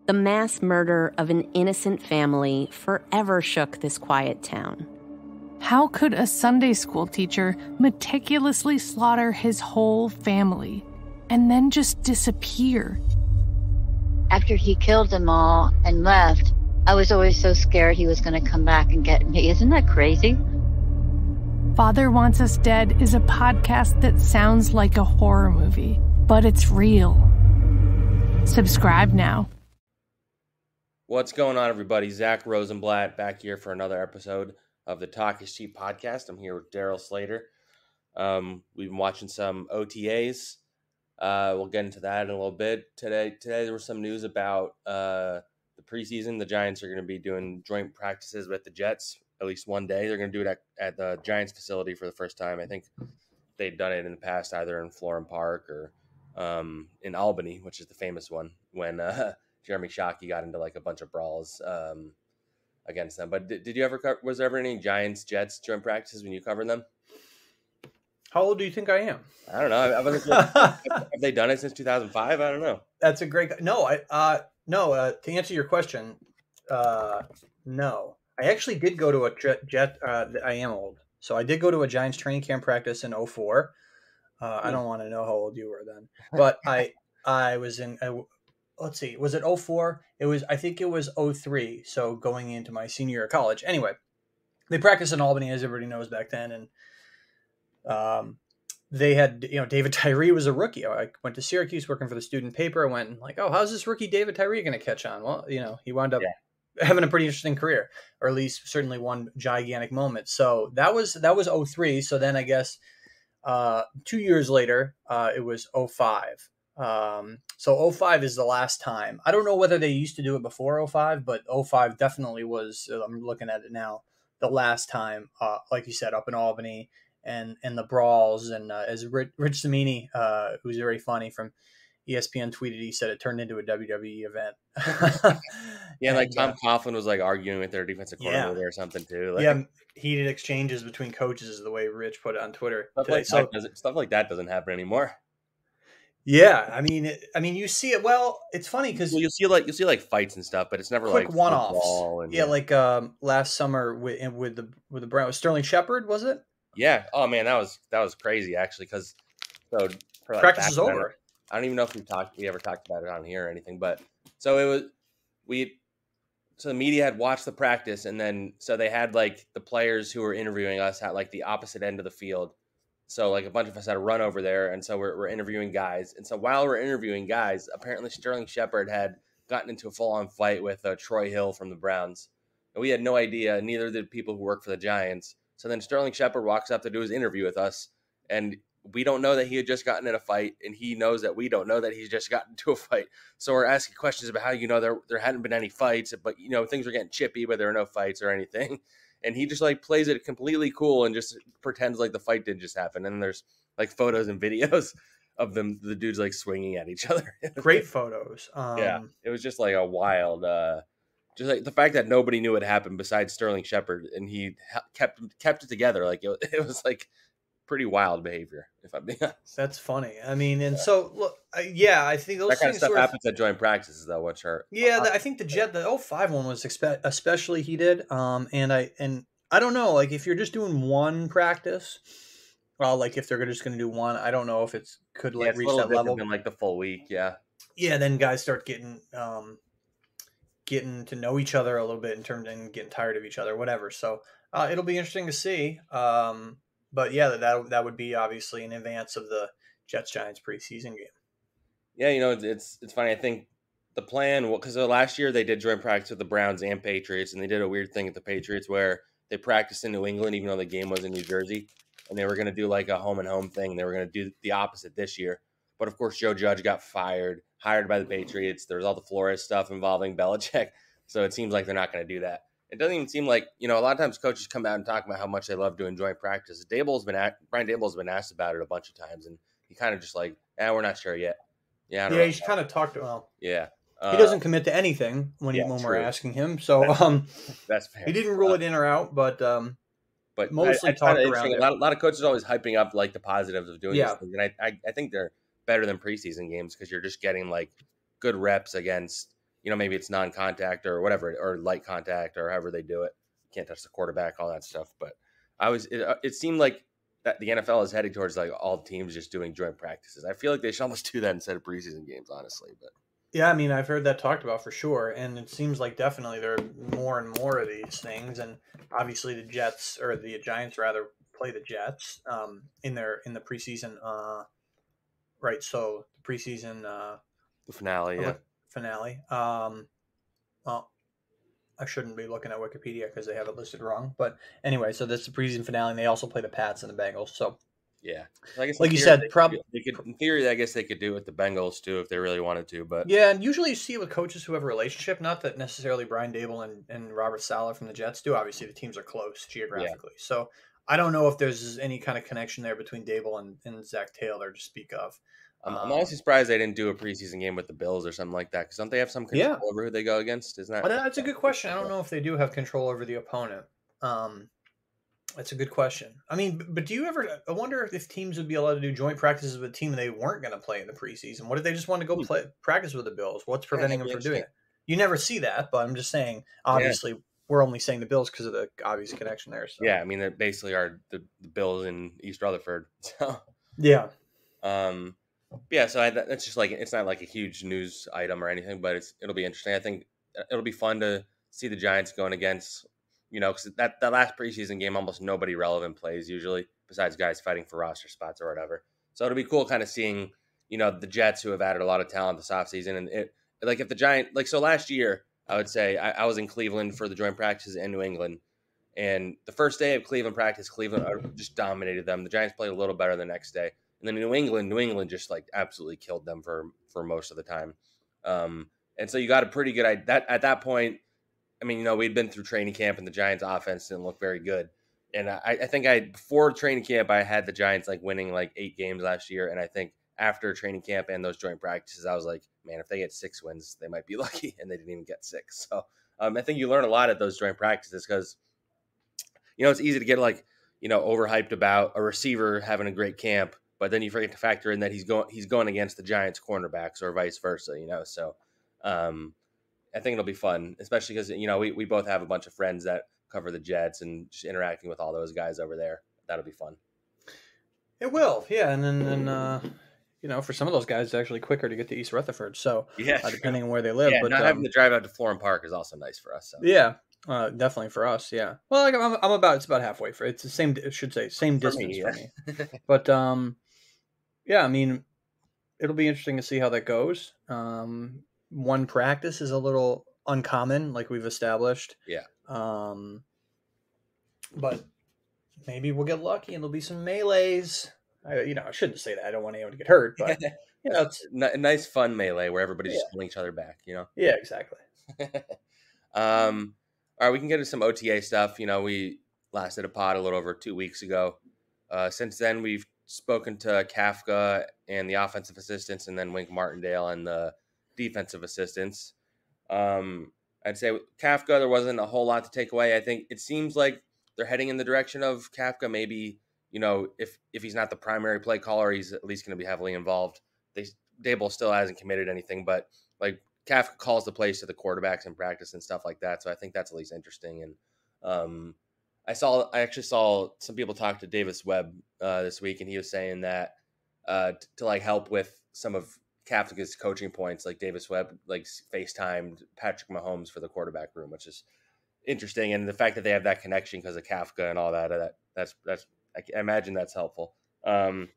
The mass murder of an innocent family forever shook this quiet town. How could a Sunday school teacher meticulously slaughter his whole family and then just disappear? After he killed them all and left, I was always so scared he was going to come back and get me. Isn't that crazy? Father Wants Us Dead is a podcast that sounds like a horror movie, but it's real. Subscribe now. What's going on, everybody? Zack Rosenblatt back here for another episode of the Talk is Cheap podcast. I'm here with Darryl, Slater. We've been watching some OTAs. We'll get into that in a little bit. Today there was some news about the preseason. The Giants are going to be doing joint practices with the Jets at least one day. They're going to do it at the Giants facility for the first time. I think they'd done it in the past, either in Florham Park or in Albany, which is the famous one, when Jeremy Shockey got into like a bunch of brawls against them. But did you ever was there ever any Giants-Jets joint practices when you covered them? How old do you think I am? I don't know. Have they done it since 2005? I don't know. That's a great. No, to answer your question, no. I actually did go to a Jet. I am old, so I did go to a Giants training camp practice in 2004. I don't want to know how old you were then, but I was in. Let's see, was it 2004? I think it was 2003. So going into my senior year of college. Anyway, they practiced in Albany, as everybody knows back then, and they had, David Tyree was a rookie. I went to Syracuse working for the student paper. I went and like, oh, how's this rookie David Tyree going to catch on? Well, he wound up having a pretty interesting career, or at least certainly one gigantic moment. So that was 2003. So then I guess 2 years later, it was 2005. So 2005 is the last time. I don't know whether they used to do it before 2005, but 2005 definitely was, I'm looking at it now, the last time, like you said, up in Albany and the brawls. And as Rich Cimini, who's very funny from ESPN, tweeted, he said it turned into a WWE event. Yeah, like Tom Coughlin was like arguing with their defensive coordinator or something too. Like, heated exchanges between coaches is the way Rich put it on Twitter. Stuff like that doesn't happen anymore. Yeah, I mean, you see it. Well, it's funny because you'll see like fights and stuff, but it's never quick like one-offs. Like last summer with the Browns, Sterling Shepard, was it? Yeah. Oh man, that was crazy actually. Because practice is over. I don't even know if we ever talked about it on here or anything, but so the media had watched the practice, and then so they had like the players who were interviewing us at like the opposite end of the field. So like a bunch of us had to run over there, and so we're interviewing guys. And so while we're interviewing guys, apparently Sterling Shepard had gotten into a full-on fight with Troy Hill from the Browns. And we had no idea, neither did people who work for the Giants. So then Sterling Shepard walks up to do his interview with us, and we don't know that he had just gotten in a fight, and he knows that we don't know that he's just gotten into a fight. So we're asking questions about how there hadn't been any fights, but things were getting chippy, but there were no fights or anything. And he just like plays it completely cool and just pretends like the fight didn't just happen. And there's like photos and videos of the dudes like swinging at each other. Great photos. Yeah, it was just like a wild, just like the fact that nobody knew what happened besides Sterling Shepard, and he kept it together. Like it was like pretty wild behavior, if I'm being honest. That's funny. I mean, and so look, I think those that kind of stuff sort happens at joint practices, though. Which are I think the 2005 one was especially heated. And I don't know, like if you're just doing one practice, well, like if they're just going to do one, I don't know if it's could like reach that level. Than like the full week, yeah. Then guys start getting to know each other a little bit in terms and getting tired of each other, whatever. So it'll be interesting to see. But yeah, that would be obviously in advance of the Jets-Giants preseason game. Yeah, it's funny. I think the plan, because last year they did joint practice with the Browns and Patriots, and they did a weird thing at the Patriots where they practiced in New England, even though the game was in New Jersey, and they were going to do like a home and home thing. They were going to do the opposite this year. But of course, Joe Judge got hired by the Patriots. There's all the Flores stuff involving Belichick. So it seems like they're not going to do that. It doesn't even seem like, a lot of times coaches come out and talk about how much they love doing joint practice. Brian Daboll's been asked about it a bunch of times, and he kind of just like, we're not sure yet. Yeah, he's kind of talked about. Yeah. He doesn't commit to anything when we're asking him. So that's fair. He didn't rule it in or out, but mostly talked around it. A lot of coaches are always hyping up like the positives of doing this thing. And I think they're better than preseason games because you're just getting like good reps against, maybe it's non-contact or whatever, or light contact or however they do it. You can't touch the quarterback, all that stuff. But it seemed like that the NFL is heading towards like all teams just doing joint practices. I feel like they should almost do that instead of preseason games, honestly. But yeah, I mean, I've heard that talked about for sure, and it seems like definitely there are more and more of these things. And obviously, the Giants rather play the Jets in the preseason. Right, so the preseason the finale, yeah, finale. Well, I shouldn't be looking at Wikipedia because they have it listed wrong. But anyway, so that's the preseason finale, and they also play the Pats and the Bengals. So yeah, I guess like you said, they could in theory, I guess they could do it with the Bengals too if they really wanted to. But yeah, and usually you see it with coaches who have a relationship. Not that necessarily Brian Daboll and Robert Saleh from the Jets do. Obviously, the teams are close geographically. Yeah. So I don't know if there's any kind of connection there between Daboll and Zack Taylor to speak of. I'm honestly surprised they didn't do a preseason game with the Bills or something like that, because don't they have some control over who they go against? Isn't that? That's a good question. I don't know if they do have control over the opponent. That's a good question. I mean, but do you ever? I wonder if teams would be allowed to do joint practices with a team they weren't going to play in the preseason. What if they just want to go practice with the Bills? What's preventing them from doing it? You never see that, but I'm just saying. Obviously, we're only saying the Bills because of the obvious connection there. So. Yeah, I mean, they basically are the Bills in East Rutherford. So yeah. Yeah, so that's just like, it's not like a huge news item or anything, but it'll be interesting. I think it'll be fun to see the Giants going against, because that last preseason game, almost nobody relevant plays usually, besides guys fighting for roster spots or whatever. So it'll be cool kind of seeing, the Jets, who have added a lot of talent this offseason. And if the Giant, so last year, I would say I was in Cleveland for the joint practices in New England. And the first day of Cleveland practice, Cleveland just dominated them. The Giants played a little better the next day. And then New England just like absolutely killed them for most of the time. And so you got a pretty good idea at that point. I mean, we'd been through training camp and the Giants offense didn't look very good. And I think before training camp, I had the Giants like winning like 8 games last year. And I think after training camp and those joint practices, I was like, man, if they get 6 wins, they might be lucky. And they didn't even get 6. So I think you learn a lot at those joint practices because, it's easy to get like, overhyped about a receiver having a great camp. But then you forget to factor in that he's going against the Giants cornerbacks or vice versa, So I think it'll be fun, especially because, we both have a bunch of friends that cover the Jets and just interacting with all those guys over there. That'll be fun. It will, yeah. And then for some of those guys, it's actually quicker to get to East Rutherford. So depending on where they live. Yeah, but not having to drive out to Florham Park is also nice for us. So. Yeah. Definitely for us, yeah. Well, like it's about halfway for it's the same. It should say same distance for me. But yeah, I mean, it'll be interesting to see how that goes. One practice is a little uncommon, like we've established. Yeah. But maybe we'll get lucky and there'll be some melees. I shouldn't say that. I don't want anyone to get hurt, but it's a nice fun melee where everybody's just pulling each other back. Yeah, exactly. All right, we can get into some OTA stuff. We last did a pod a little over 2 weeks ago. Since then, we've spoken to Kafka and the offensive assistants, and then Wink Martindale and the defensive assistants. I'd say Kafka, there wasn't a whole lot to take away. I think it seems like they're heading in the direction of Kafka. Maybe, if he's not the primary play caller, he's at least going to be heavily involved. Daboll still hasn't committed anything, but like Kafka calls the plays to the quarterbacks in practice and stuff like that. So I think that's at least interesting. And I actually saw some people talk to Davis Webb this week, and he was saying that to like help with some of Kafka's coaching points, like Davis Webb like FaceTimed Patrick Mahomes for the quarterback room, which is interesting. And the fact that they have that connection because of Kafka and all that's I imagine that's helpful. But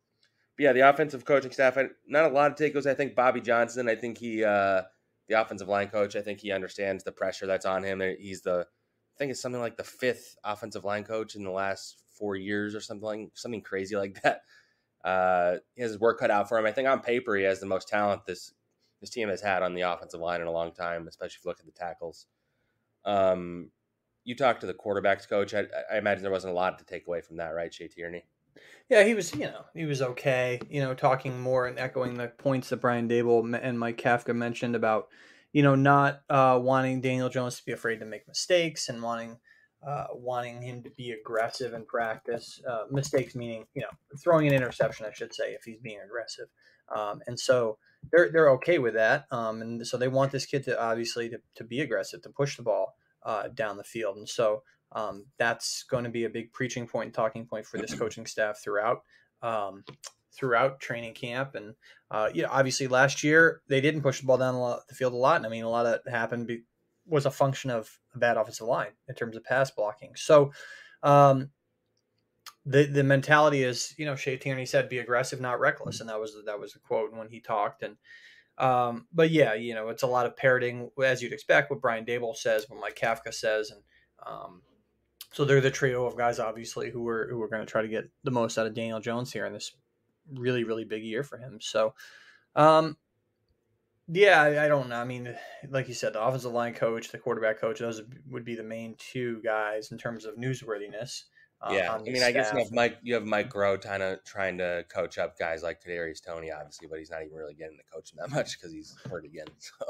yeah, the offensive coaching staff, not a lot of takeaways. I think Bobby Johnson, I think the offensive line coach, I think he understands the pressure that's on him. He's I think it's something like the 5th offensive line coach in the last 4 years or something crazy like that. He has his work cut out for him. I think on paper he has the most talent this team has had on the offensive line in a long time, especially if you look at the tackles. You talked to the quarterbacks coach. I imagine there wasn't a lot to take away from that, right, Shea Tierney? Yeah, he was okay. Talking more and echoing the points that Brian Daboll and Mike Kafka mentioned about, not wanting Daniel Jones to be afraid to make mistakes and wanting him to be aggressive in practice. Mistakes meaning, throwing an interception, I should say, if he's being aggressive. And so they're okay with that. And so they want this kid to obviously to be aggressive, to push the ball down the field. And so that's going to be a big preaching point and talking point for this coaching staff throughout training camp. And obviously last year they didn't push the ball down the field a lot. And I mean, a lot of that happened was a function of a bad offensive line in terms of pass blocking. So the mentality is, Shea Tierney said, be aggressive, not reckless. And that was the quote when he talked. And but yeah, it's a lot of parroting, as you'd expect, what Brian Daboll says, what Mike Kafka says. And so they're the trio of guys, obviously, who are going to try to get the most out of Daniel Jones here in this really, really big year for him. So, yeah, I don't know. I mean, like you said, the offensive line coach, the quarterback coach, those would be the main two guys in terms of newsworthiness. Yeah, I mean, I guess you have Mike Groh trying to coach up guys like Kadarius Toney, obviously, but he's not even really getting to coach him that much because he's hurt again. So.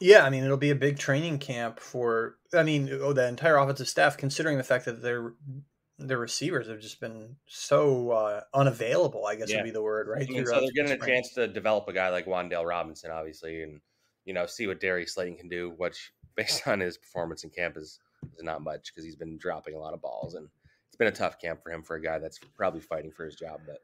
Yeah, I mean, it'll be a big training camp for the entire offensive staff, considering the fact that their receivers have just been so unavailable, I guess would be the word, right? I mean, so they're getting a chance to develop a guy like Wan'Dale Robinson, obviously, and see what Darius Slayton can do, which based on his performance in camp is not much because he's been dropping a lot of balls, and it's been a tough camp for him, for a guy that's probably fighting for his job. But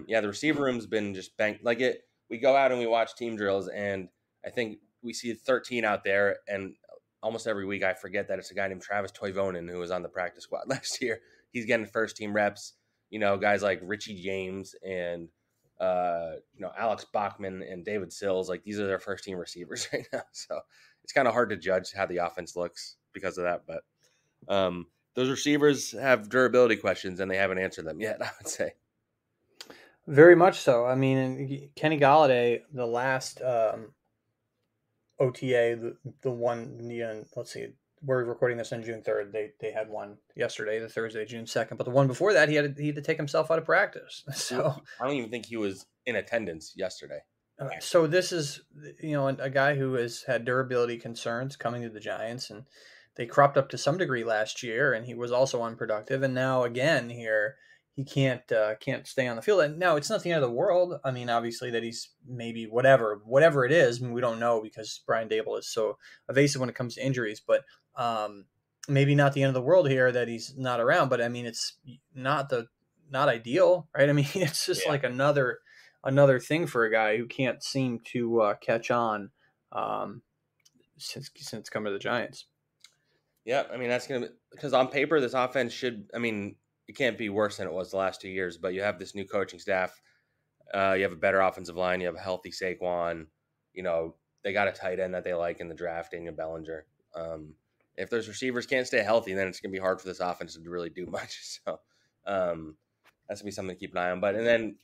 the receiver room's been just banked. Like we go out and we watch team drills, and I think we see 13 out there, and almost every week I forget that it's a guy named Travis Toivonen who was on the practice squad last year. He's getting first team reps. Guys like Richie James and Alex Bachman and David Sills, like these are their first team receivers right now. So it's kind of hard to judge how the offense looks because of that. But those receivers have durability questions, and they haven't answered them yet, I would say. Very much so. I mean, Kenny Golladay, the last OTA, the one, let's see, we're recording this on June 3rd. They had one yesterday, the Thursday, June 2nd. But the one before that, he had to take himself out of practice. So I don't even think he was in attendance yesterday. So this is, a guy who has had durability concerns coming to the Giants, and they cropped up to some degree last year, and he was also unproductive. And now again here, he can't stay on the field. And now it's not the end of the world. I mean, obviously that he's maybe whatever it is. I mean, we don't know because Brian Daboll is so evasive when it comes to injuries. But maybe not the end of the world here that he's not around. But I mean, it's not ideal, right? I mean, it's just like another thing for a guy who can't seem to catch on since coming to the Giants. Yeah, I mean, that's going to be – because on paper, this offense should – I mean, it can't be worse than it was the last 2 years, but you have this new coaching staff. You have a better offensive line. You have a healthy Saquon. They got a tight end that they like in the draft, Daniel Ballinger. If those receivers can't stay healthy, then it's going to be hard for this offense to really do much. So that's going to be something to keep an eye on. But then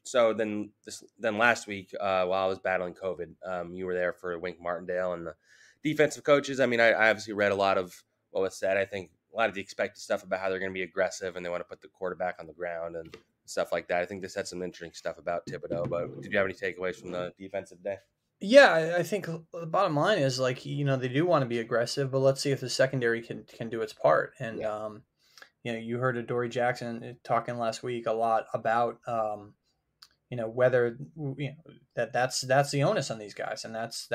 last week, while I was battling COVID, you were there for Wink Martindale and the defensive coaches. I mean, I obviously read a lot of what was said. I think a lot of the expected stuff about how they're going to be aggressive and they want to put the quarterback on the ground and stuff like that. I think this had some interesting stuff about Thibodeau, but did you have any takeaways from the defensive day? Yeah, I think the bottom line is they do want to be aggressive, but let's see if the secondary can do its part. And, you heard Adoree Jackson talking last week a lot about, whether, that's the onus on these guys. And that's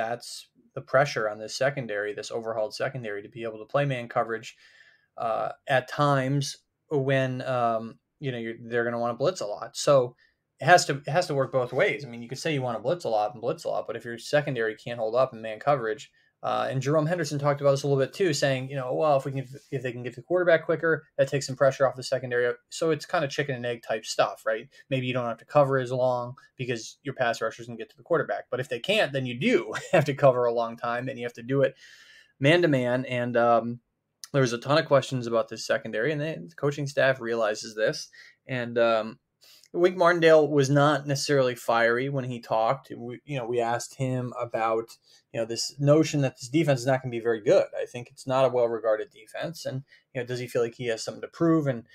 the pressure on this secondary, this overhauled secondary, to be able to play man coverage at times when they're going to want to blitz a lot. So it has to work both ways. I mean, you could say you want to blitz a lot, but if your secondary can't hold up in man coverage, and Jerome Henderson talked about this a little bit too, saying, well, if they can get the quarterback quicker, that takes some pressure off the secondary. So it's kind of chicken and egg type stuff, right? Maybe you don't have to cover as long because your pass rushers can get to the quarterback. But if they can't, then you do have to cover a long time, and you have to do it man to man. And there was a ton of questions about this secondary, and the coaching staff realizes this. And Wink Martindale was not necessarily fiery when he talked. We asked him about this notion that this defense is not going to be very good. I think it's not a well-regarded defense, and does he feel like he has something to prove? And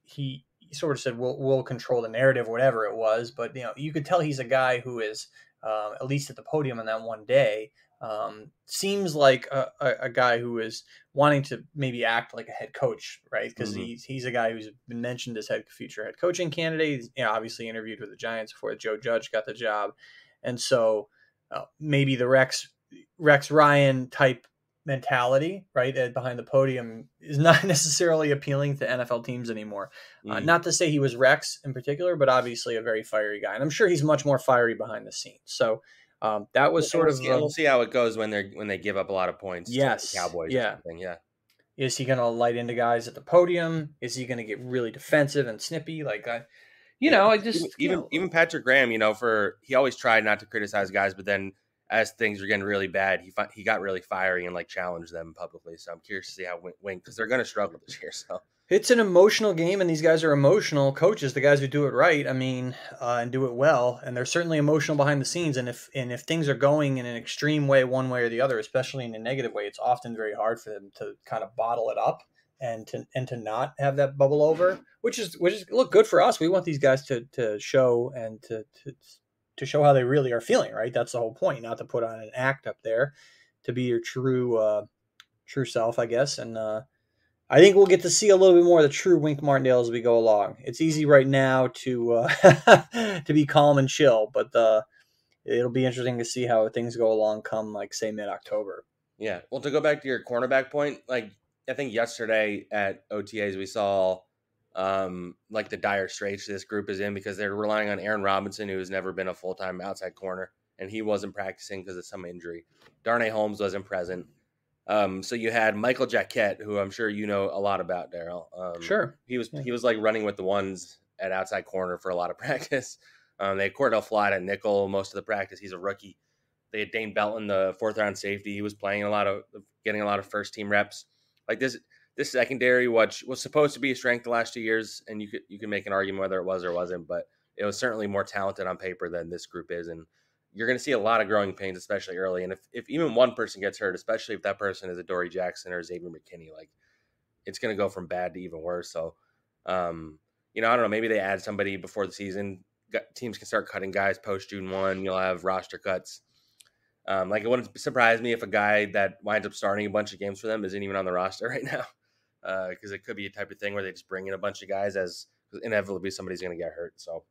he sort of said, "We'll control the narrative, whatever it was." But you could tell he's a guy who is at least at the podium on that one day. Seems like a guy who is wanting to maybe act like a head coach, right? Because he's a guy who's been mentioned as future head coaching candidate. He's obviously interviewed with the Giants before Joe Judge got the job. And so maybe the Rex Ryan type mentality, right, behind the podium is not necessarily appealing to NFL teams anymore. Not to say he was Rex in particular, but obviously a very fiery guy. And I'm sure he's much more fiery behind the scenes. So that was we'll see how it goes when they give up a lot of points. Yes, to the Cowboys. Yeah. Or something. Yeah. Is he going to light into guys at the podium? Is he going to get really defensive and snippy? Like even Patrick Graham, he always tried not to criticize guys, but then as things were getting really bad, he got really fiery and challenged them publicly. So I'm curious to see how Wink, because they're going to struggle this year. So it's an emotional game, and these guys are emotional coaches, the guys who do it right. I mean, and do it well, and they're certainly emotional behind the scenes. And if things are going in an extreme way, one way or the other, especially in a negative way, it's often very hard for them to kind of bottle it up and to not have that bubble over. Which is look good for us. We want these guys to show and to show how they really are feeling, right? That's the whole point, not to put on an act up there, to be your true self, I guess. And I think we'll get to see a little bit more of the true Wink Martindale as we go along. It's easy right now to to be calm and chill, but it'll be interesting to see how things go along come, say, mid-October. Yeah. Well, to go back to your cornerback point, I think yesterday at OTAs we saw the dire straits this group is in because they're relying on Aaron Robinson, who has never been a full-time outside corner, and he wasn't practicing because of some injury. Darnay Holmes wasn't present. So you had Michael Jacquette, who I'm sure you know a lot about, Darryl. Sure. He was running with the ones at outside corner for a lot of practice. They had Cordell Flott at nickel most of the practice. He's a rookie. They had Dane Belton, the 4th-round safety. He was playing getting a lot of first-team reps. This secondary, which was supposed to be a strength the last 2 years, and you could make an argument whether it was or wasn't, but it was certainly more talented on paper than this group is, and you're going to see a lot of growing pains, especially early. And if even one person gets hurt, especially if that person is a Dory Jackson or Xavier McKinney, it's going to go from bad to even worse. So, I don't know, maybe they add somebody before the season. Teams can start cutting guys post June 1. You'll have roster cuts. It wouldn't surprise me if a guy that winds up starting a bunch of games for them isn't even on the roster right now. Because it could be a type of thing where they just bring in a bunch of guys as inevitably somebody's going to get hurt. So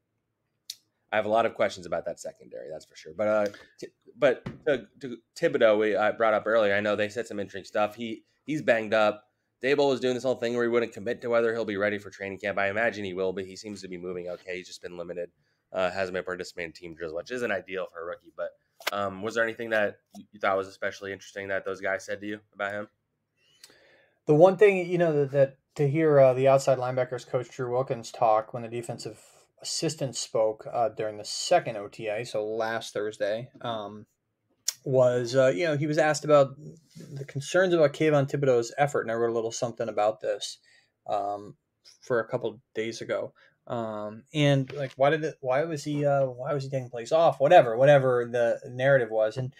I have a lot of questions about that secondary, that's for sure. But to Thibodeau, I brought up earlier, I know they said some interesting stuff. He's banged up. Daboll was doing this whole thing where he wouldn't commit to whether he'll be ready for training camp. I imagine he will, but he seems to be moving okay. He's just been limited. Hasn't been participating in team drills, which isn't ideal for a rookie. But was there anything that you thought was especially interesting that those guys said to you about him? The one thing, that to hear the outside linebackers coach Drew Wilkins talk when the defensive assistant spoke during the second OTA, so last Thursday, was, he was asked about the concerns about Kayvon Thibodeau's effort, and I wrote a little something about this for a couple days ago. And why was he taking plays off? Whatever the narrative was, and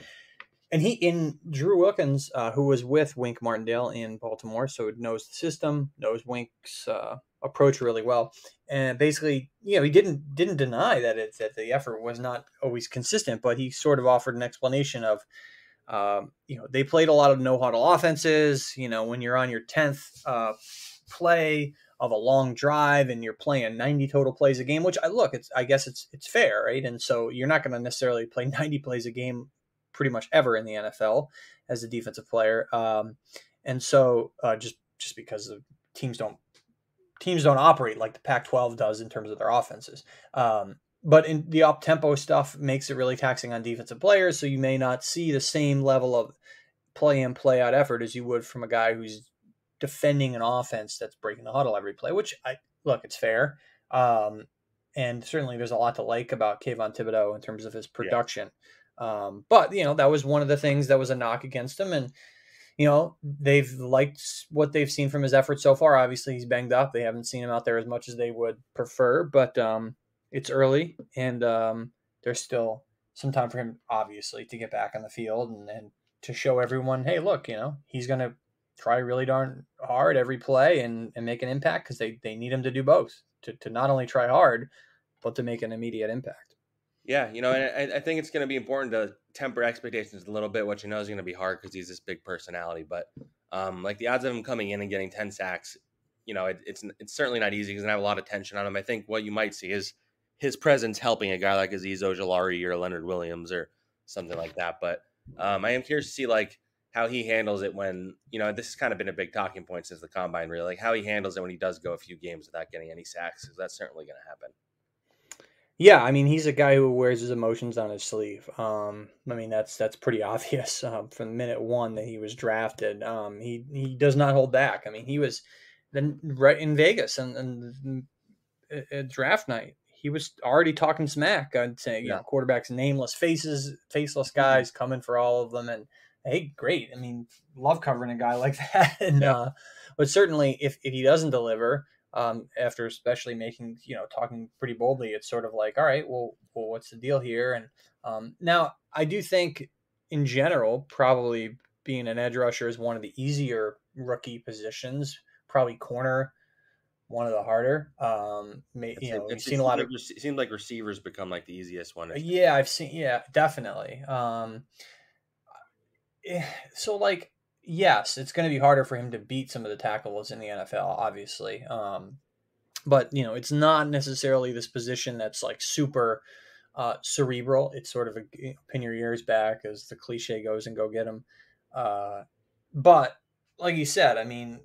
Drew Wilkins, who was with Wink Martindale in Baltimore, so knows the system, knows Wink's approach really well, and basically, he didn't deny that the effort was not always consistent, but he sort of offered an explanation of, they played a lot of no huddle offenses. When you're on your 10th play of a long drive and you're playing 90 total plays a game, which I guess it's fair, right? And so you're not going to necessarily play 90 plays a game pretty much ever in the NFL as a defensive player. And so just because the teams don't operate like the Pac-12 does in terms of their offenses. But in the up-tempo stuff makes it really taxing on defensive players. So you may not see the same level of play in, play out effort as you would from a guy who's defending an offense that's breaking the huddle every play, which it's fair. And certainly there's a lot to like about Kayvon Thibodeau in terms of his production. Yeah. But that was one of the things that was a knock against him. And, they've liked what they've seen from his efforts so far. Obviously he's banged up. They haven't seen him out there as much as they would prefer, but it's early and there's still some time for him, obviously, to get back on the field and to show everyone, hey, look, he's going to try really darn hard every play and make an impact, because they need him to do both, to not only try hard, but to make an immediate impact. Yeah, and I think it's going to be important to temper expectations a little bit, which is going to be hard because he's this big personality. But like the odds of him coming in and getting 10 sacks, it's certainly not easy because I have a lot of tension on him. I think what you might see is his presence helping a guy like Azeez Ojulari or Leonard Williams or something like that. But I am curious to see like how he handles it when, this has kind of been a big talking point since the combine, really, like how he handles it when he does go a few games without getting any sacks, because that's certainly going to happen. Yeah, I mean, he's a guy who wears his emotions on his sleeve. I mean, that's pretty obvious from minute one that he was drafted. He does not hold back. I mean, he was then right in Vegas and at draft night. He was already talking smack and saying, quarterbacks, faceless guys coming for all of them. And hey, great. I mean, love covering a guy like that. And but certainly, if he doesn't deliver. After especially making, talking pretty boldly, it's sort of like, all right, well, what's the deal here? And now I do think in general, probably being an edge rusher is one of the easier rookie positions, probably corner, one of the harder. We've seen a lot of, it seems like receivers become like the easiest one. Yeah, I've seen, definitely. So like, yes, it's going to be harder for him to beat some of the tackles in the NFL, obviously. But, it's not necessarily this position that's like super cerebral. It's sort of a pin your ears back, as the cliche goes, and go get him. But like you said, I mean,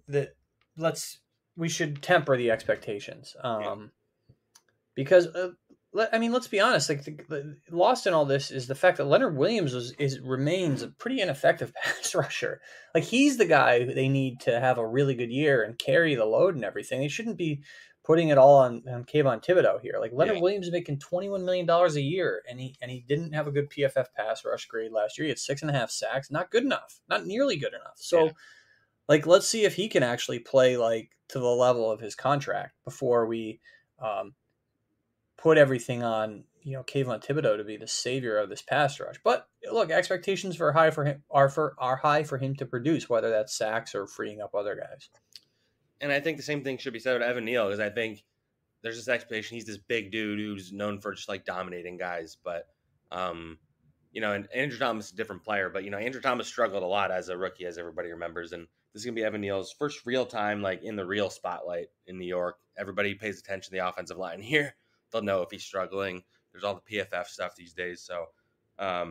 we should temper the expectations. Because let's be honest. Like lost in all this is the fact that Leonard Williams remains a pretty ineffective pass rusher. Like he's the guy who they need to have a really good year and carry the load and everything. They shouldn't be putting it all on Kayvon Thibodeau here. Like Leonard Williams is making $21 million a year, and he didn't have a good PFF pass rush grade last year. He had 6.5 sacks, not good enough, not nearly good enough. So, like, let's see if he can actually play like to the level of his contract before we put everything on, Kayvon Thibodeau to be the savior of this pass rush. But look, expectations are high for him to produce, whether that's sacks or freeing up other guys. And I think the same thing should be said of Evan Neal, because I think there's this expectation he's this big dude who's known for just like dominating guys. But and Andrew Thomas is a different player, but Andrew Thomas struggled a lot as a rookie, as everybody remembers, and this is gonna be Evan Neal's first real time like in the real spotlight in New York. Everybody pays attention to the offensive line here. They'll know if he's struggling. There's all the PFF stuff these days. So, I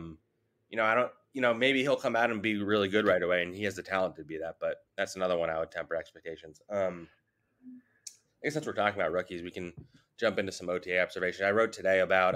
don't, maybe he'll come out and be really good right away, and he has the talent to be that, but that's another one I would temper expectations. I guess since we're talking about rookies, we can jump into some OTA observation. I wrote today about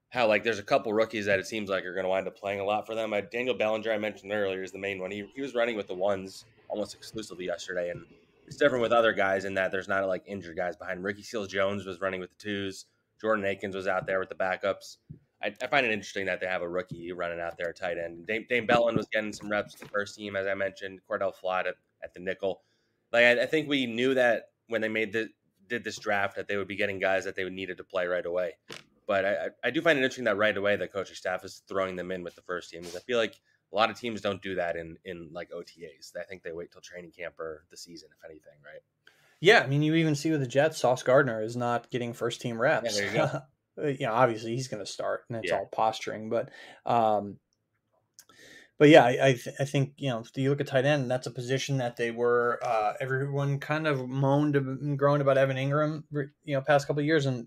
how like there's a couple rookies that it seems like are going to wind up playing a lot for them. Daniel Ballinger, I mentioned earlier, is the main one. He was running with the ones almost exclusively yesterday, and it's different with other guys in that there's not like injured guys behind him. Ricky Seals-Jones was running with the twos. Jordan Akins was out there with the backups. I find it interesting that they have a rookie running out there at tight end. Dame Bellin was getting some reps with the first team, as I mentioned. Cordell Flott at the nickel. Like I think we knew that when they did this draft that they would be getting guys that they needed to play right away. But I do find it interesting that right away the coaching staff is throwing them in with the first team, because I feel like a lot of teams don't do that in like OTAs. I think they wait till training camp or the season, if anything, right? Yeah, I mean, you even see with the Jets, Sauce Gardner is not getting first team reps. Yeah, there you go. Obviously he's going to start, and it's all posturing. But yeah, I think if you look at tight end, that's a position that they were everyone kind of moaned and groaned about Evan Ingram, past couple of years, and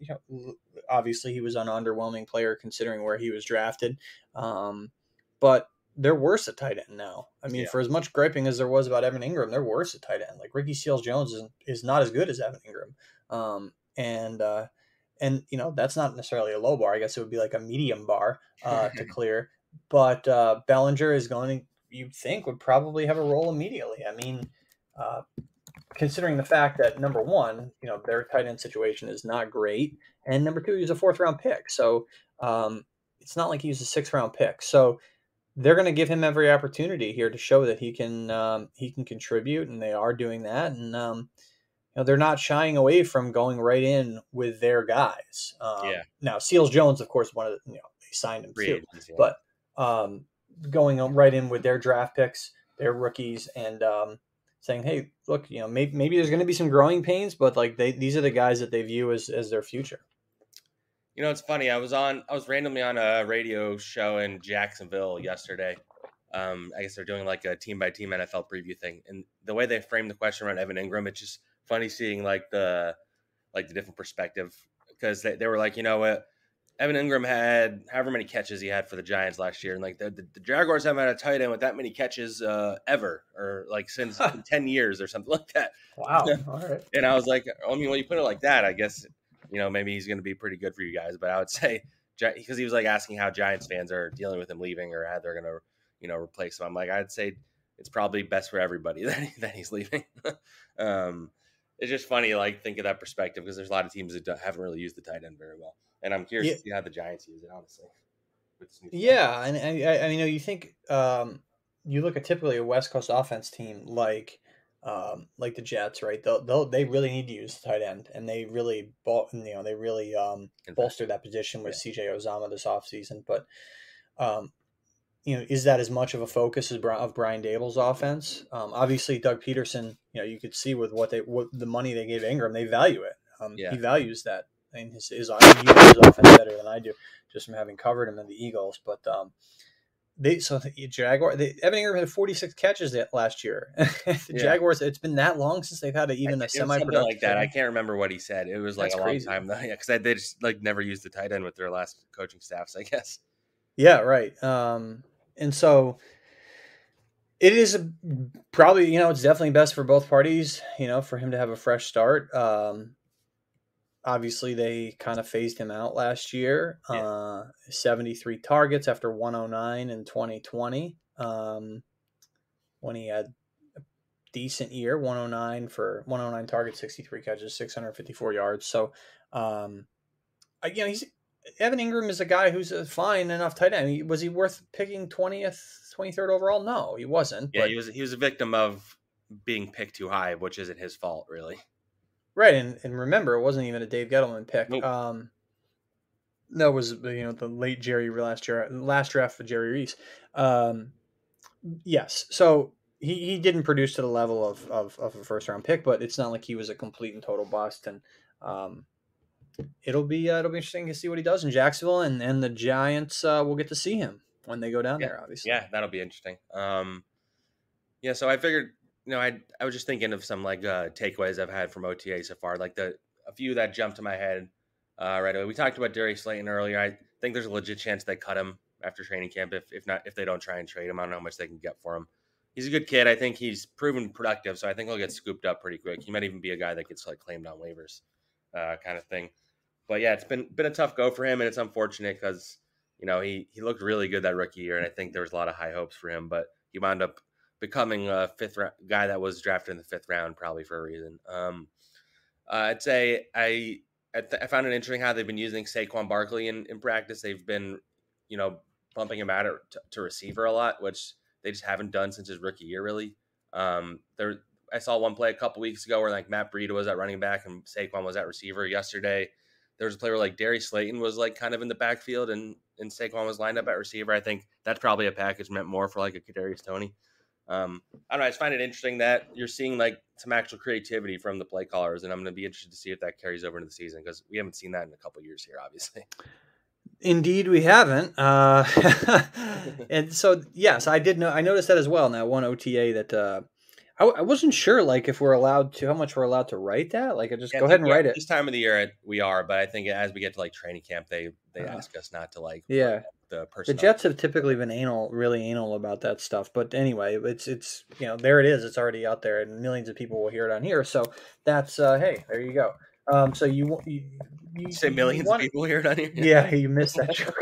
obviously he was an underwhelming player considering where he was drafted. But they're worse at tight end now. I mean, for as much griping as there was about Evan Ingram, they're worse at tight end. Like Ricky Seals-Jones is not as good as Evan Ingram. And that's not necessarily a low bar. I guess it would be like a medium bar to clear. But Ballinger is going to, you'd think, would probably have a role immediately. I mean, considering the fact that, number one, their tight end situation is not great. And number two, he's a 4th-round pick. So it's not like he was a 6th-round pick. So they're going to give him every opportunity here to show that he can contribute, and they are doing that. And they're not shying away from going right in with their guys. Now Seals-Jones, of course, one of the, they signed him too, but going right in with their draft picks, their rookies, and saying, hey, look, maybe there's going to be some growing pains, but like these are the guys that they view as their future. You know, it's funny. I was randomly on a radio show in Jacksonville yesterday. I guess they're doing like a team by team NFL preview thing, and the way they framed the question around Evan Ingram, it's just funny seeing like the different perspective, because they were like, you know what, Evan Ingram had however many catches he had for the Giants last year, and like the Jaguars haven't had a tight end with that many catches ever, or like since 10 years or something like that. Wow. All right. And I was like, I mean, when you put it like that, I guess, you know, maybe he's going to be pretty good for you guys. But I would say, because he was like asking how Giants fans are dealing with him leaving or how they're going to, you know, replace him. I'm like, I'd say it's probably best for everybody that he's leaving. It's just funny, like, think of that perspective, because there's a lot of teams that haven't really used the tight end very well. And I'm curious to see how the Giants use it, honestly. Yeah, and I mean, you think you look at typically a West Coast offense team like the Jets, right? They really need to use the tight end, and they really bolstered that position with CJ Uzomah this offseason. But you know, is that as much of a focus of Brian Daboll's offense? Obviously, Doug Peterson, you know, you could see with what the money they gave Ingram, they value it. He values that. And his offense better than I do, just from having covered him in the Eagles. But Evan Ingram had 46 catches last year. Jaguars, it's been that long since they've had a semi-productive like that. I can't remember what he said. It was like a long time though. Yeah, because they just like never used the tight end with their last coaching staffs, I guess. Yeah, right. And so it is probably, you know, it's definitely best for both parties, you know, for him to have a fresh start. Obviously, they kind of phased him out last year. 73 targets after 109 in 2020, when he had a decent year. 109 targets, 63 catches, 654 yards. So, you know, Evan Ingram is a guy who's a fine enough tight end. I mean, was he worth picking 23rd overall? No, he wasn't. Yeah, but he was a victim of being picked too high, which isn't his fault, really. Right, and remember, it wasn't even a Dave Gettleman pick. Nope. That was, you know, the late last draft of Jerry Reese. Yes, so he didn't produce to the level of a first round pick, but it's not like he was a complete and total bust. And it'll be interesting to see what he does in Jacksonville, and the Giants will get to see him when they go down there. Obviously, yeah, that'll be interesting. So I figured. You know, I was just thinking of some like takeaways I've had from OTA so far, like a few that jumped to my head right away. We talked about Darius Slayton earlier. I think there's a legit chance they cut him after training camp. If they don't try and trade him, I don't know how much they can get for him. He's a good kid. I think he's proven productive, so I think he'll get scooped up pretty quick. He might even be a guy that gets like claimed on waivers, kind of thing. But yeah, it's been a tough go for him, and it's unfortunate because, you know, he looked really good that rookie year, and I think there was a lot of high hopes for him, but he wound up becoming a fifth guy that was drafted in the 5th round, probably for a reason. I'd say I found it interesting how they've been using Saquon Barkley in practice. They've been, you know, bumping him out to receiver a lot, which they just haven't done since his rookie year, really. I saw one play a couple weeks ago where like Matt Breida was at running back and Saquon was at receiver. Yesterday, there was a play where like Darius Slayton was like kind of in the backfield and Saquon was lined up at receiver. I think that's probably a package meant more for like a Kadarius Toney. I don't know. I just find it interesting that you're seeing like some actual creativity from the play callers, and I'm going to be interested to see if that carries over into the season because we haven't seen that in a couple of years here, obviously. Indeed, we haven't. And so, yes, I noticed that as well. Now, one OTA that I wasn't sure, like, if we're allowed to, how much we're allowed to write that. Like, go ahead and write it. This time of the year, we are, but I think as we get to like training camp, they ask us not to like. Yeah. The Jets have typically been really anal about that stuff. But anyway, it's you know, there it is. It's already out there, and millions of people will hear it on here. So that's hey, there you go. So you say millions of people hear it on here? Yeah, you missed that joke.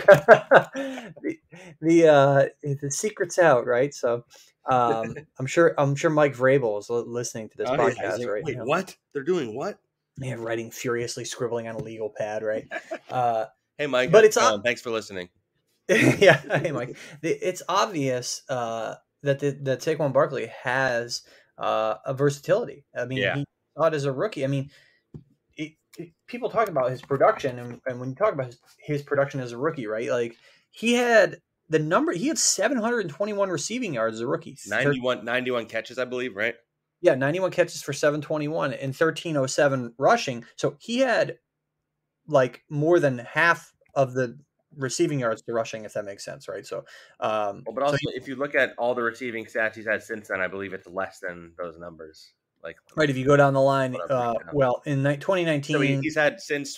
The secret's out, right? So I'm sure Mike Vrabel is listening to this podcast right now. What? They're doing what? Yeah, writing furiously, scribbling on a legal pad, right? Hey, Mike. But it's thanks for listening. Yeah, hey Mike. It's obvious that Taekwon Barkley has a versatility. I mean, he saw it as a rookie. I mean, people talk about his production, and when you talk about his production as a rookie, right? Like he had 721 receiving yards as a rookie. 91 catches, I believe, right? Yeah, 91 catches for 721 and 1307 rushing. So he had like more than half of the receiving yards to rushing, if that makes sense, right? So, well, but also if you look at all the receiving stats he's had since then, I believe it's less than those numbers. Like, right, if you go down the line, well, in 2019, so he's had since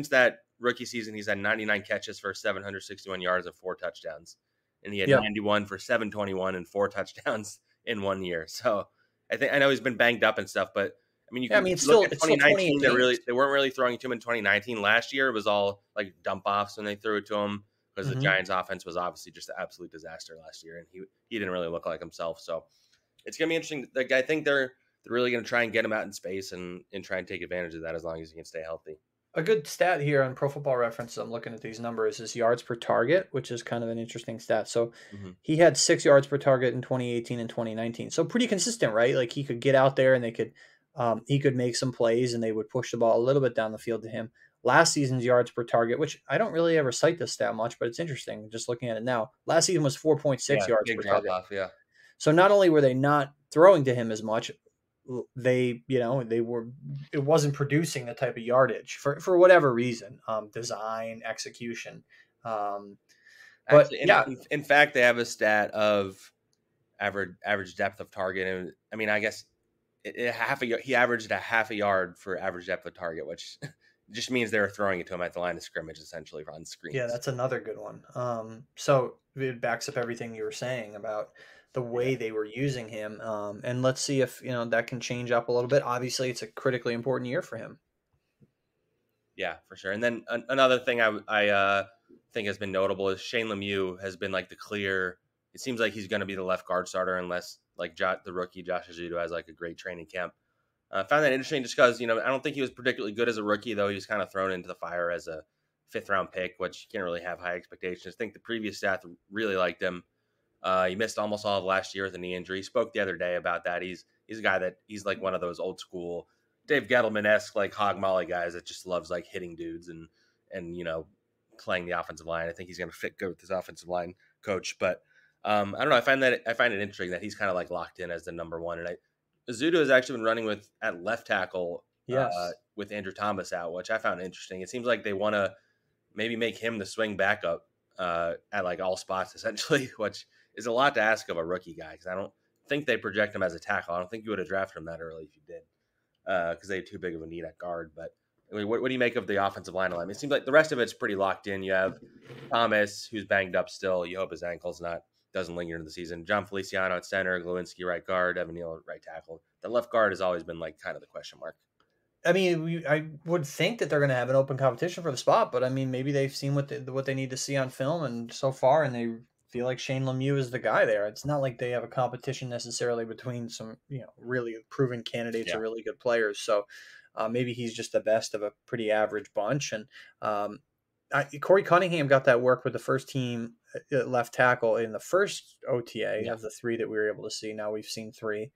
that rookie season, he's had 99 catches for 761 yards and 4 touchdowns, and he had 91 for 721 and 4 touchdowns in 1 year. So I know he's been banged up and stuff, but I mean, look at 2019. They weren't really throwing to him in 2019. Last year, it was all like dump offs when they threw it to him because the Giants' offense was obviously just an absolute disaster last year, and he didn't really look like himself. So it's gonna be interesting. Like, I think they're really gonna try and get him out in space and try and take advantage of that as long as he can stay healthy. A good stat here on Pro Football Reference, I'm looking at these numbers, is yards per target, which is kind of an interesting stat. So he had 6 yards per target in 2018 and 2019. So pretty consistent, right? Like he could get out there and he could make some plays and they would push the ball a little bit down the field to him. Last season's yards per target, which I don't really ever cite this stat much, but it's interesting just looking at it now. Last season was 4.6 yards per target. So not only were they not throwing to him as much, it wasn't producing the type of yardage for whatever reason, design, execution. In fact, they have a stat of average depth of target. And I mean, I guess he averaged a half a yard for average depth of target, which just means they were throwing it to him at the line of scrimmage, essentially on screens. Yeah, that's another good one. So it backs up everything you were saying about the way they were using him. And let's see if, that can change up a little bit. Obviously, it's a critically important year for him. Yeah, for sure. And then another thing I think has been notable is Shane Lemieux has been like the clear. It seems like he's going to be the left guard starter unless like the rookie Josh Judo has like a great training camp. I found that interesting just because, I don't think he was particularly good as a rookie, though. He was kind of thrown into the fire as a 5th-round pick, which you can't really have high expectations. I think the previous staff really liked him. He missed almost all of last year with a knee injury. He spoke the other day about that. He's a guy that he's like one of those old school Dave Gettleman-esque like hog molly guys that just loves like hitting dudes and playing the offensive line. I think he's going to fit good with his offensive line coach. But I don't know. I find it interesting that he's kind of like locked in as the number one. And Judo has actually been running at left tackle with Andrew Thomas out, which I found interesting. It seems like they want to maybe make him the swing backup at like all spots essentially, which is a lot to ask of a rookie guy because I don't think they project him as a tackle. I don't think you would have drafted him that early if you did because they had too big of a need at guard. But I mean, what do you make of the offensive line alignment? It seems like the rest of it's pretty locked in. You have Thomas, who's banged up still. You hope his ankle's doesn't linger into the season. John Feliciano at center, Glowinski right guard, Evan Neal at right tackle. The left guard has always been like kind of the question mark. I mean, I would think that they're going to have an open competition for the spot, but I mean, maybe they've seen what they need to see on film and so far, and they feel like Shane Lemieux is the guy there. It's not like they have a competition necessarily between some, really proven candidates or really good players. So maybe he's just the best of a pretty average bunch. And Corey Cunningham got that work with the first team left tackle in the first OTA of the 3 that we were able to see. Now we've seen 3.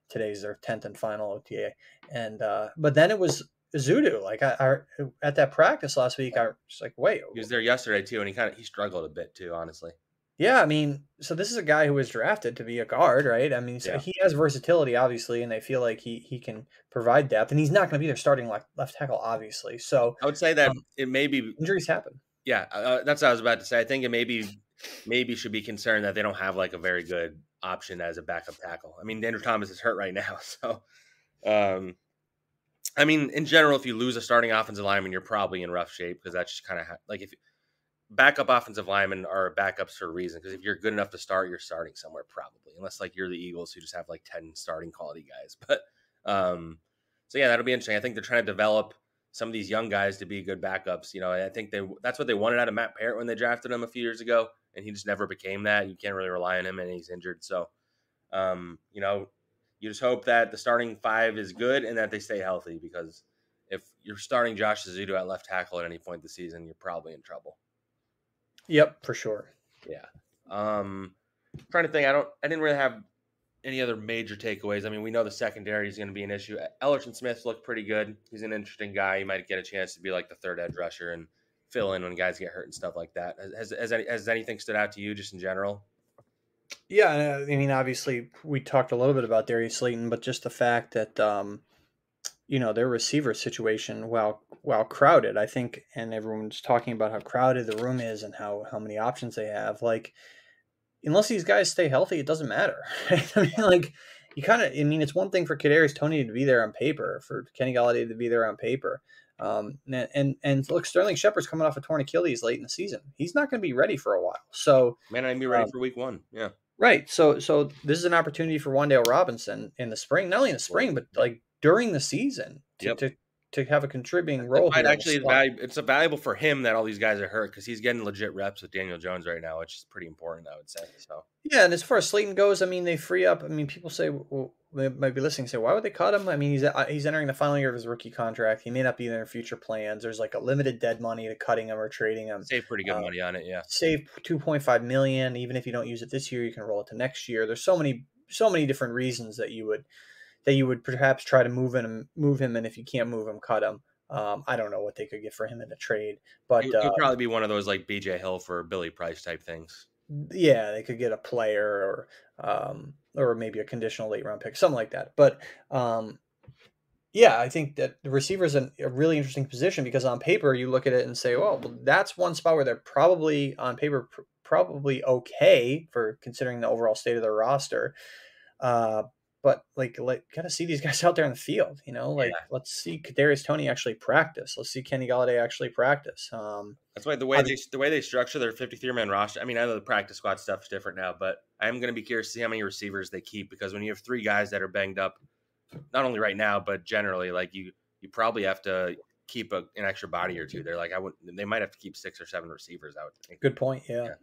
Today's their 10th and final OTA. And but then it was Judo. Like I at that practice last week, I was like, wait. He was there yesterday too, and he struggled a bit too, honestly. Yeah, I mean, so this is a guy who was drafted to be a guard, right? I mean, so he has versatility, obviously, and they feel like he can provide depth, and he's not going to be their starting left tackle, obviously. So I would say that it may be injuries happen. Yeah, that's what I was about to say. I think it maybe should be concerned that they don't have like a very good option as a backup tackle. I mean, Andrew Thomas is hurt right now, so I mean, in general, if you lose a starting offensive lineman, you're probably in rough shape because that's just kind of like if backup offensive linemen are backups for a reason. Because if you're good enough to start, you're starting somewhere probably, unless like you're the Eagles who just have like 10 starting quality guys. But so yeah, that'll be interesting. I think they're trying to develop some of these young guys to be good backups. I think that's what they wanted out of Matt Parrott when they drafted him a few years ago, and he just never became that. You can't really rely on him, and he's injured. So, you just hope that the starting 5 is good and that they stay healthy, because if you're starting Josh Judo at left tackle at any point this season, you're probably in trouble. Yep, for sure. Yeah. Trying to think. I didn't really have any other major takeaways. I mean, we know the secondary is going to be an issue. Ellerson Smith looked pretty good. He's an interesting guy. He might get a chance to be like the third edge rusher and fill in when guys get hurt and stuff like that. Has anything stood out to you just in general? Yeah, I mean, obviously we talked a little bit about Darius Slayton, but just the fact that their receiver situation, while crowded, I think, and everyone's talking about how crowded the room is and how many options they have. Like, unless these guys stay healthy, it doesn't matter. Right? I mean, like, it's one thing for Kadarius Toney to be there on paper, for Kenny Golladay to be there on paper. And look, Sterling Shepard's coming off a torn Achilles late in the season. He's not going to be ready for a while. So, may not be ready for week 1. Yeah. Right. So this is an opportunity for Wan'Dale Robinson in the spring, not only in the spring, but like during the season to have a contributing role. It's valuable for him that all these guys are hurt, because he's getting legit reps with Daniel Jones right now, which is pretty important, I would say. So yeah, and as far as Slayton goes, I mean, they free up. I mean, people say, well, they might be listening, say, why would they cut him? I mean, he's entering the final year of his rookie contract. He may not be in their future plans. There's like a limited dead money to cutting him or trading him. Save pretty good money on it, yeah. Save $2.5 million. Even if you don't use it this year, you can roll it to next year. There's so many different reasons that you would perhaps try to move him, and if you can't move him, cut him. I don't know what they could get for him in a trade, but it would probably be one of those like BJ Hill for Billy Price type things. Yeah, they could get a player or maybe a conditional late round pick, something like that. But yeah, I think that the receiver is a really interesting position, because on paper you look at it and say, well, that's one spot where they're probably on paper probably okay for considering the overall state of their roster. But gotta see these guys out there in the field, Let's see Kadarius Toney actually practice. Let's see Kenny Golladay actually practice. That's why the way they structure their 53-man roster. I mean, I know the practice squad stuff is different now, but I am going to be curious to see how many receivers they keep, because when you have 3 guys that are banged up, not only right now but generally, like you probably have to keep an extra body or two. They're like, they might have to keep 6 or 7 receivers, I would think. Good point. Yeah.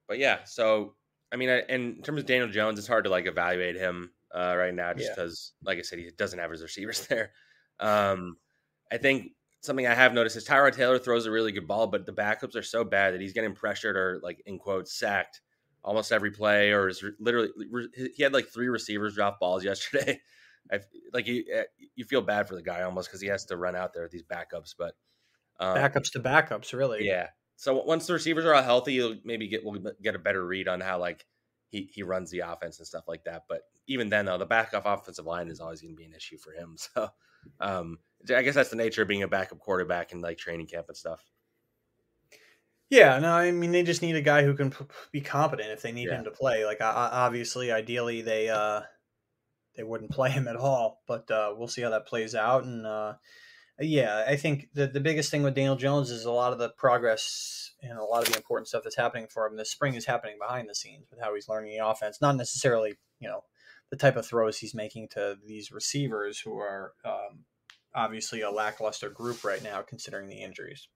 But yeah, so. I mean, in terms of Daniel Jones, it's hard to like evaluate him right now, just because, like I said, he doesn't have his receivers there. I think something I have noticed is Tyrod Taylor throws a really good ball, but the backups are so bad that he's getting pressured or, like, in quotes, sacked almost every play, or is literally he had like 3 receivers drop balls yesterday. You feel bad for the guy almost, because he has to run out there with these backups, but backups to backups, really. Yeah. So once the receivers are all healthy, we'll get a better read on how like he runs the offense and stuff like that. But even then, though, the backup offensive line is always going to be an issue for him. So I guess that's the nature of being a backup quarterback in like training camp and stuff. Yeah, no, I mean, they just need a guy who can be competent if they need him to play. Like, obviously, ideally, they wouldn't play him at all, but we'll see how that plays out. And yeah, I think the biggest thing with Daniel Jones is a lot of the progress and a lot of the important stuff that's happening for him this spring is happening behind the scenes with how he's learning the offense, not necessarily, the type of throws he's making to these receivers who are obviously a lackluster group right now, considering the injuries.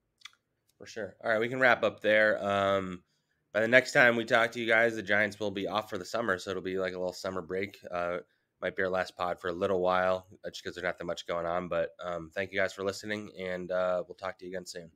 For sure. All right, we can wrap up there. By the next time we talk to you guys, the Giants will be off for the summer, so it'll be like a little summer break. Might be our last pod for a little while, just because there's not that much going on. But thank you guys for listening, and we'll talk to you again soon.